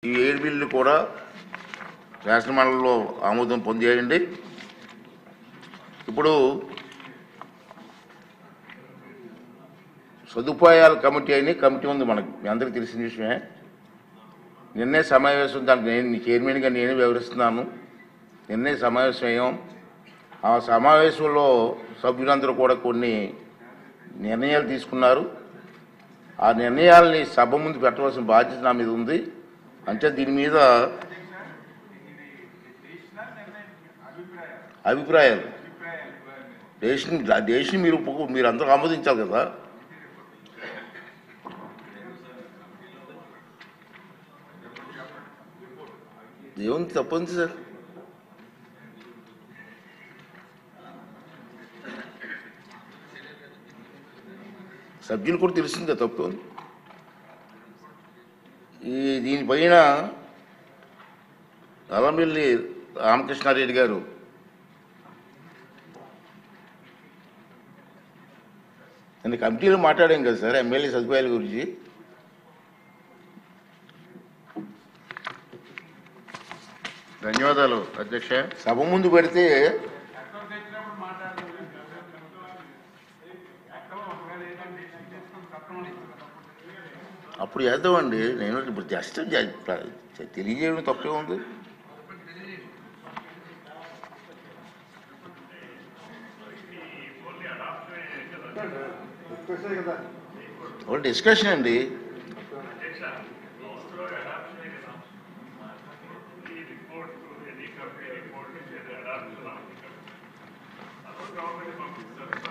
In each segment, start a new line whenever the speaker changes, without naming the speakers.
ఈ 7 బిల్లు కూడా శాసనమండలిలో ఆమోదం పొందేయండి. ఇప్పుడు సదుపాయాల కమిటీ అని కమిటీ ఉంది మనకి, మీ అందరికీ తెలిసిన విషయమే. నిన్నే సమావేశం, దానికి నేను చైర్మన్గా నేనే వివరిస్తున్నాను. నిన్నే సమావేశం అయ్యాం. ఆ సమావేశంలో సభ్యులందరూ కూడా కొన్ని నిర్ణయాలు తీసుకున్నారు. ఆ నిర్ణయాల్ని సభ ముందు పెట్టవలసిన బాధ్యత నా మీద ఉంది. అంటే దీని మీద అభిప్రాయాలు దేశం మీరు అందరూ ఆమోదించాలి కదా. ఏముంది తప్పంది సార్. సభ్యులు కూడా తెలిసింది కదా తప్పు. దీనిపైన నల్లమిల్లి రామకృష్ణారెడ్డి గారు నేను కమిటీలో మాట్లాడాం కదా సార్ ఎమ్మెల్యే సదుపాయాల గురించి.
ధన్యవాదాలు అధ్యక్ష.
సభ ముందు పెడితే అప్పుడు చేద్దామండి. నేను ఇప్పుడు జస్ట్ తెలియజేయడం తప్పే ఉంది. డిస్కషన్ అండి.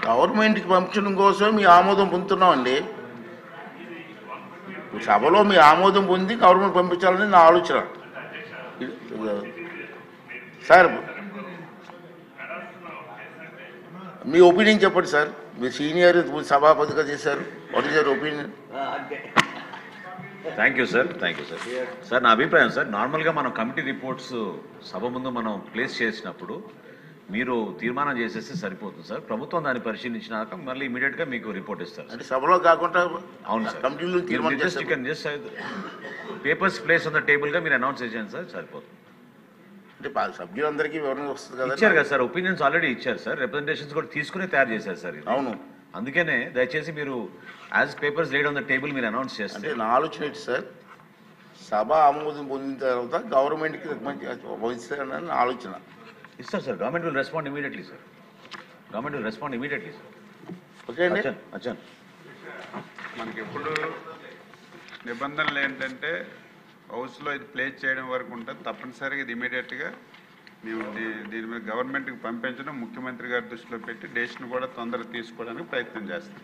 గవర్నమెంట్కి పంపించడం కోసం మీ ఆమోదం పొందుతున్నామండి. సభలో మీ ఆమోదం పొంది గవర్నమెంట్ పంపించాలని నా ఆలోచన సార్. మీ ఒపీనియన్ చెప్పండి సార్. మీరు సీనియర్ సభాపతిగా చేశారు. What is your opinion?
Thank you sir. Sir నా అభిప్రాయం సార్, నార్మల్గా మనం కమిటీ రిపోర్ట్స్ సభ ముందు మనం ప్లేస్ చేసినప్పుడు మీరు తీర్మానం చేసేస్తే సరిపోతుంది సార్. ప్రభుత్వం దాన్ని పరిశీలించినాక మళ్ళీ ఇమీడియట్గా మీకు రిపోర్ట్ ఇస్తారు.
అంటే సభలో కాకుండా
అవును సార్,
కమిటీలో
పేపర్స్ ప్లేస్ ఉన్న టేబుల్గా మీరు అనౌన్స్ చేయండి సార్, సరిపోతుంది.
అంటే సభ్యులందరికీ వివరణ వస్తుంది కదా.
ఇచ్చారు కదా సార్, ఒపీనియన్స్ ఆల్రెడీ ఇచ్చారు సార్, రిప్రజెంటేషన్స్ కూడా తీసుకుని తయారు చేశారు సార్.
అవును,
అందుకనే దయచేసి మీరు as papers laid on the table మీరు అనౌన్స్ చేస్తారు.
అంటే నా ఆలోచన ఏంటి సార్, సభ ఆమోదం పొందిన తర్వాత గవర్నమెంట్కి పంపిస్తారని నా ఆలోచన.
ఇస్తారు sir, government will respond immediately sir.
Okay అండి.
అచ్చన్
మనకి ఎప్పుడు నిబంధనలు ఏంటంటే హౌస్లో ఇది ప్లేస్ చేయడం వరకు ఉంటుంది. తప్పనిసరిగా ఇది ఇమీడియట్గా మేము దీని మీద గవర్నమెంట్కి పంపించడం ముఖ్యమంత్రి గారి దృష్టిలో పెట్టి డెసిషన్ కూడా తొందరగా తీసుకోవడానికి ప్రయత్నం చేస్తాం.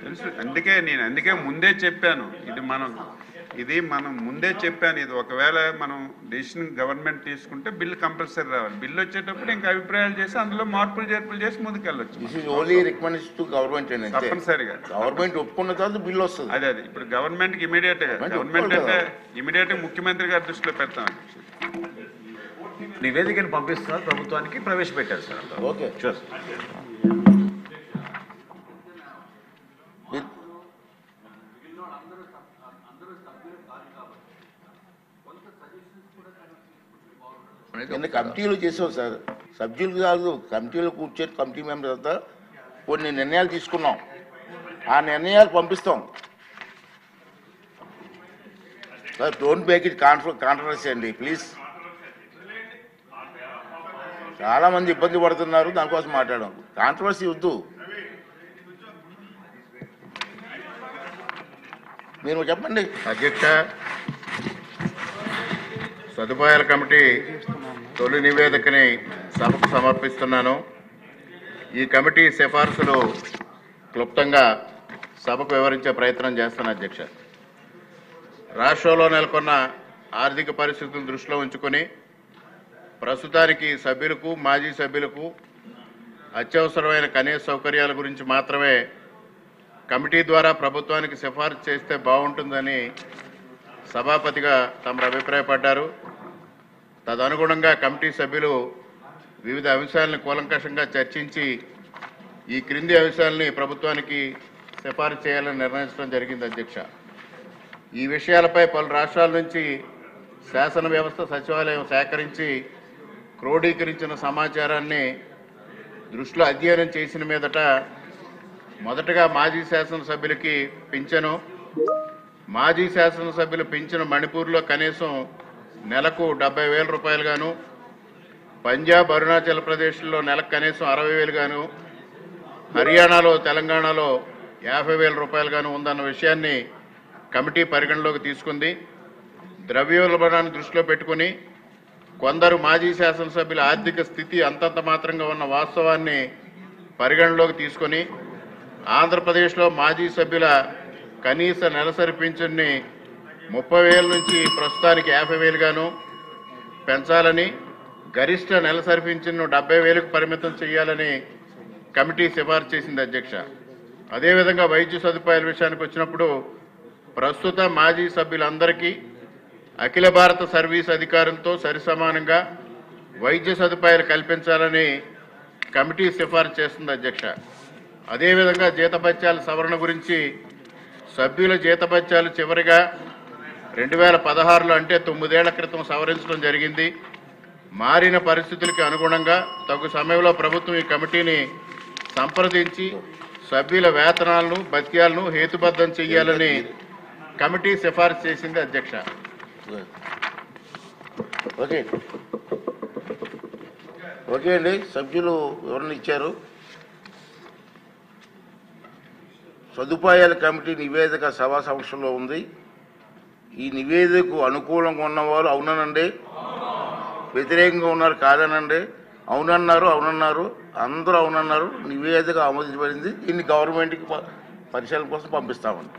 తెలుసు, అందుకే ముందే చెప్పాను. ఇది మనం ముందే చెప్పాను. ఇది ఒకవేళ మనం డెసిషన్ గవర్నమెంట్ తీసుకుంటే బిల్లు కంపల్సరీ రావాలి. బిల్లు వచ్చేటప్పుడు ఇంకా అభిప్రాయాలు చేసి అందులో మార్పులు చేర్పులు చేసి ముందుకెళ్ళొచ్చు. తప్పనిసరిగా
గవర్నమెంట్ ఒప్పుకున్న తర్వాత బిల్లు వస్తుంది.
అదే ఇప్పుడు గవర్నమెంట్కి గవర్నమెంట్ అంటే ఇమీడియట్గా ముఖ్యమంత్రి గారి దృష్టిలో పెడతాం.
నివేదికను పంపిస్తున్నారు, ప్రభుత్వానికి ప్రవేశపెట్టారు సార్.
Okay
sure.
కమిటీలు చేసాం సార్, సభ్యులు కాదు, కమిటీలో కూర్చొని కమిటీ మెంబర్స్ అంతా కొన్ని నిర్ణయాలు తీసుకున్నాం. ఆ నిర్ణయాలు పంపిస్తాం sir. Don't make it controversy అండి ప్లీజ్. చాలా మంది ఇబ్బంది పడుతున్నారు, దానికోసం మాట్లాడడం. కాంట్రవర్సీ వద్దు. మీరు చెప్పండి.
అధ్యక్ష, సదుపాయాల కమిటీ తొలి నివేదికని సభకు సమర్పిస్తున్నాను. ఈ కమిటీ సిఫార్సులు క్లుప్తంగా సభకు వివరించే ప్రయత్నం చేస్తాను అధ్యక్ష. రాష్ట్రంలో నెలకొన్న ఆర్థిక పరిస్థితులను దృష్టిలో ఉంచుకొని ప్రస్తుతానికి సభ్యులకు మాజీ సభ్యులకు అత్యవసరమైన కనీస సౌకర్యాల గురించి మాత్రమే కమిటీ ద్వారా ప్రభుత్వానికి సిఫార్సు చేస్తే బాగుంటుందని సభాపతిగా తమరు అభిప్రాయపడ్డారు. తదనుగుణంగా కమిటీ సభ్యులు వివిధ అంశాలను కూలంకషంగా చర్చించి ఈ క్రింది అంశాలని ప్రభుత్వానికి
సిఫారసు చేయాలని నిర్ణయించడం జరిగింది అధ్యక్ష. ఈ విషయాలపై పలు రాష్ట్రాల నుంచి శాసన వ్యవస్థ సచివాలయం సేకరించి క్రోడీకరించిన సమాచారాన్ని దృష్టిలో అధ్యయనం చేసిన మీదట మొదటగా మాజీ శాసనసభ్యులకి పింఛను, మాజీ శాసనసభ్యులు పింఛను మణిపూర్లో కనీసం నెలకు 70,000 రూపాయలు గాను, పంజాబ్ అరుణాచల్ ప్రదేశ్లో నెలకు కనీసం 60,000 గాను, హర్యానాలో తెలంగాణలో 50,000 రూపాయలు గాను ఉందన్న విషయాన్ని కమిటీ పరిగణలోకి తీసుకుంది. ద్రవ్యోల్బణాన్ని దృష్టిలో పెట్టుకుని కొందరు మాజీ శాసనసభ్యుల ఆర్థిక స్థితి అంతంత మాత్రంగా ఉన్న వాస్తవాన్ని పరిగణలోకి తీసుకొని ఆంధ్రప్రదేశ్లో మాజీ సభ్యుల కనీస నెలసరి పింఛన్ని 30,000 నుంచి ప్రస్తుతానికి 50,000 గాను పెంచాలని, గరిష్ట నెలసరి పింఛన్ను 70,000కు పరిమితం చేయాలని కమిటీ సిఫార్సు చేసింది అధ్యక్ష. అదేవిధంగా వైద్య సదుపాయాల విషయానికి వచ్చినప్పుడు ప్రస్తుత మాజీ సభ్యులందరికీ అఖిల భారత సర్వీస్ అధికారులతో సరిసమానంగా వైద్య సదుపాయాలు కల్పించాలని కమిటీ సిఫార్సు చేస్తుంది అధ్యక్ష. అదేవిధంగా జీతభత్యాల సవరణ గురించి సభ్యుల జీతభత్యాలు చివరిగా 2016లో అంటే 9 ఏళ్ల క్రితం సవరించడం జరిగింది. మారిన పరిస్థితులకు అనుగుణంగా తగు సమయంలో ప్రభుత్వం ఈ కమిటీని సంప్రదించి సభ్యుల వేతనాలను భత్యాలను హేతుబద్ధం చేయాలని కమిటీ సిఫార్సు చేసింది అధ్యక్ష.
ఓకే ఓకే అండి, సభ్యులు వివరణ ఇచ్చారు. సదుపాయాల కమిటీ నివేదిక సభా సమక్షంలో ఉంది. ఈ నివేదికకు అనుకూలంగా ఉన్నవారు అవుననండి, వ్యతిరేకంగా ఉన్నారు కాదనండి. అవునన్నారు, అందరూ అవునన్నారు. నివేదిక ఆమోదించబడింది. దీన్ని గవర్నమెంట్కి పరిశీలన కోసం పంపిస్తామండి.